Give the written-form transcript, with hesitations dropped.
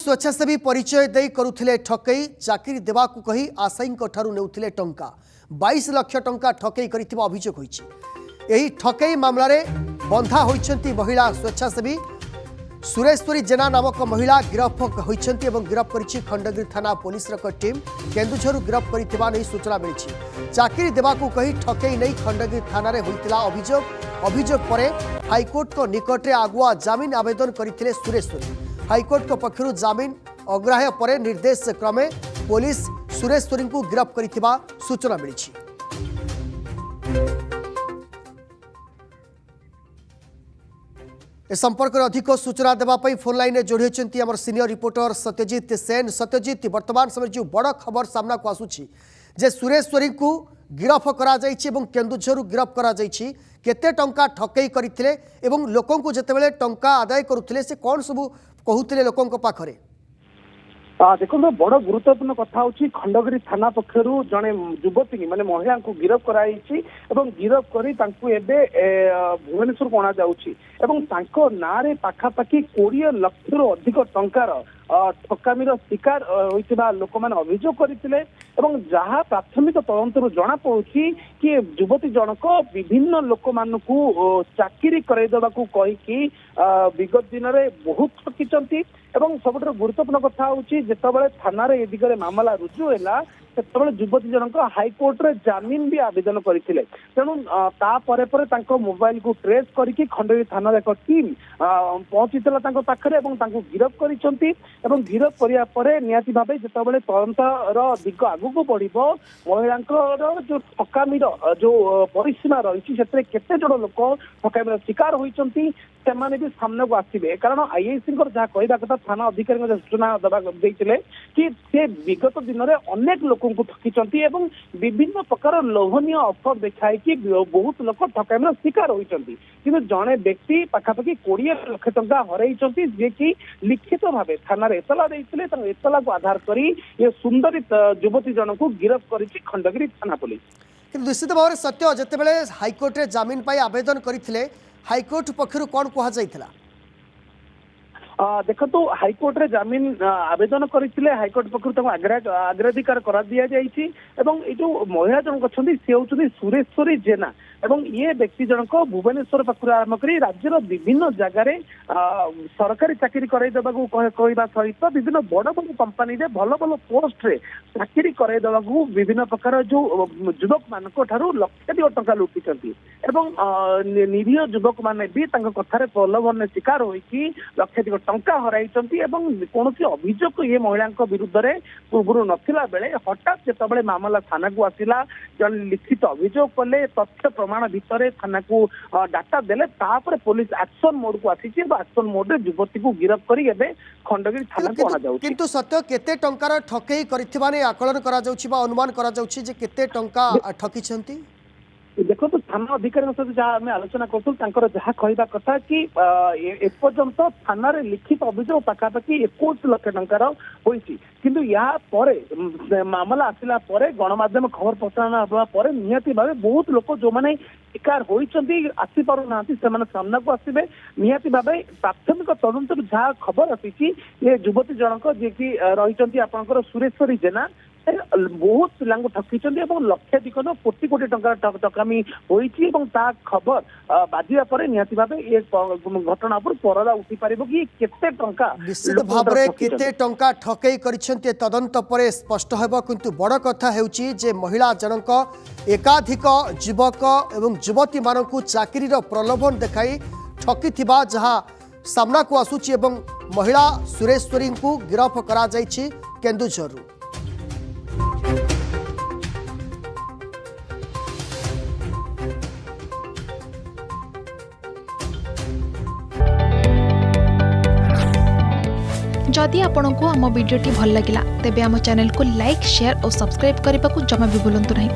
स्वेच्छासेवी परिचय दे करुथिले ठकई चाकरी देवाकू कही आशायी नेउथिले टंका 22 लाख टंका ठकई करिथिबा अभियोग होईछि। एही ठकई मामलारे बंधा होइछंती महिला स्वेच्छासेवी सुरेश्वरी जेना नामक महिला गिरफ होइछंती एवं गिरफ करिछि खंडगिरी थाना पुलिस टीम केन्दुझरु गिरफ करिथिबा नै सूचना मिलिछि। चाकरी देवाकू कही ठकई नै खंडगिरी थाना रे होइतिला अभियोग परे हाईकोर्ट को निकट रे आगुआ जामिन आवेदन करिथिले सुरेश्वरी। हाईकोर्ट को पक्षरु जामिन अग्राह्य पर निर्देश क्रमे पुलिस सुरेश्वरी को गिरफ करिथिबा सूचना मिली। ए संपर्क में अधिक सूचना देवाई फोन लाइन में जोड़ी होती आम सीनियर रिपोर्टर सत्यजित सेन। सत्यजित, वर्तमान समय जो बड़ खबर सामना को आसूची जे सुरेश्वरी को गिरफ करा जायछि एवं केन्दुझरु गिरफ करा जायछि केते टंका ठकई करथिले एवं लोकों को जेतेबेले टंका आदाय करुथिले से कोन सब कहूथिले लोकों को पाखरे। देखो बड़ गुरुत्वपूर्ण कथा हूँ खंडगिरी थाना पक्षर जड़े युवती माने महिला को गिरफ कराई गिरफ कर भुवनेश्वर को अणा ना पाखापाखि 20 लाख अधिक टंकार ठकामीर शिकार होता लोक मैंने अभियोग करते जहाँ प्राथमिक तदंतर जना पड़ी कि युवती जनक विभिन्न लोक मान चाकरी करदेवा कहीकि विगत दिन में बहुत ठकी सब गुरुत्वपूर्ण कथा हूँ जितेबाला थाना ए दिगरे मामला रुजु है से युवती जनक हाईकोर्ट रे जामिन भी आवेदन करते तेणु मोबाइल को ट्रेस करके खंडगिरी थाना एक टीम पहुंची पाखे गिरफ कर गिरफ करने निहाती भाव जितेबाला तदंतर दिग आगू बढ़ महिला जो ठकामीर जो परिसीमा रही केते जन लोक ठकामीर शिकार होती सेमाने भी सामने को आसवे कारण आईआईसी जहाँ कहवा कथा थाना अधिकारी सूचना देते कि से विगत दिन में अनेक लोक ठकी विभिन्न प्रकार लोभनीय अफर देखाई कि बहुत लोक ठकामीर शिकार होती कि जड़े व्यक्ति पाखापाखि 20 लाख टंका हरई जे कि लिखित भाव थाना एतला देते एतला को आधार कर ये सुंदरी युवती जन को गिरफ कर खंडगिरी थाना पुलिस। निश्चित भाव में सत्य जितेबाला हाईकोर्ट रे जामिन पाई आवेदन करथिले हाईकोर्ट पक्षर कौन कहुला। देखो तो हाईकोर्ट रे जामिन आवेदन करते हाईकोर्ट पक्ष अग्राधिकार कर दि जाइए जो महिला जनक अच्छा सी हूँ सुरेश्वरी जेना एवं ये व्यक्ति जनक भुवनेश्वर पाखु आरंभ कर राज्यर विभिन्न जगार सरकारी चाकरी करदेवा कहवा सहित विभिन्न बड़ बड़ कंपानी भल भल पोस्ट रे चाकरी करदेवा विभिन्न प्रकार जो युवक मान लक्षाधिक टंका लुटिंट निरीह युवक मैंने भी कथार प्रलोभन शिकार होगी लक्षाधिक टंका हराई कौन अभियोग ये महिला विरुद्ध में पूर्व नथिला बेले हठात जितेबाला मामला थाना को आसला जन लिखित अभियोग कले तथ्य प्रमाण भितर थाना को डाटा देले पुलिस एक्शन मोड को आसी एक्शन मोड रे युवती को गिरफ करी खंडगिरी थाना को अना जाउछि। किंतु सत्य केते टंकार ठकई करिथिबा ने आकलन करा जाउछि बा अनुमान करा जाउछि जे केते टंका ठकी छंती। देखो तो थाना अधिकारी सहित जहाँ आम आलोचना कर जहाँ कहवा कथा कि एपर्यंत थाना लिखित अभियोग पाखापाखि 21 लाख टंकार होती किंतु या मामला आसला गणमाध्यम खबर प्रसारण हवा पर निहाती भाव बहुत लोक जो मैंने शिकार होती आसी पार ना सामना को आसवे निहाती भाव प्राथमिक तदंतर जहाँ खबर आसी युवती जनक जी की रही आपंकर सुरेश्वरी जेना बहुत पिला ठकी लक्षाधिक कोटी कोटी टंका टकामी होती खबर बाजिया पर निहाती भाव ये घटना पर परदा उठी पार कि केते टंका निश्चित भाव में केते टंका ठकई करिसेंते तदंत पर स्पष्ट हेबो। किंतु बड़ कथा हेउची जे महिला जनक एकाधिक युवक एवं युवती मानकु चाकरीर प्रलोभन देखाई ठकी थिबा जहाँ सामना को आसुची एवं महिला सुरेश्वरी को गिरफ करा जायछि केन्दुझरु। जदि आपंक आम भिडी भल लगा तेब आम चैनल को लाइक शेयर और सब्सक्राइब करने को जमा भी भूलु नहीं।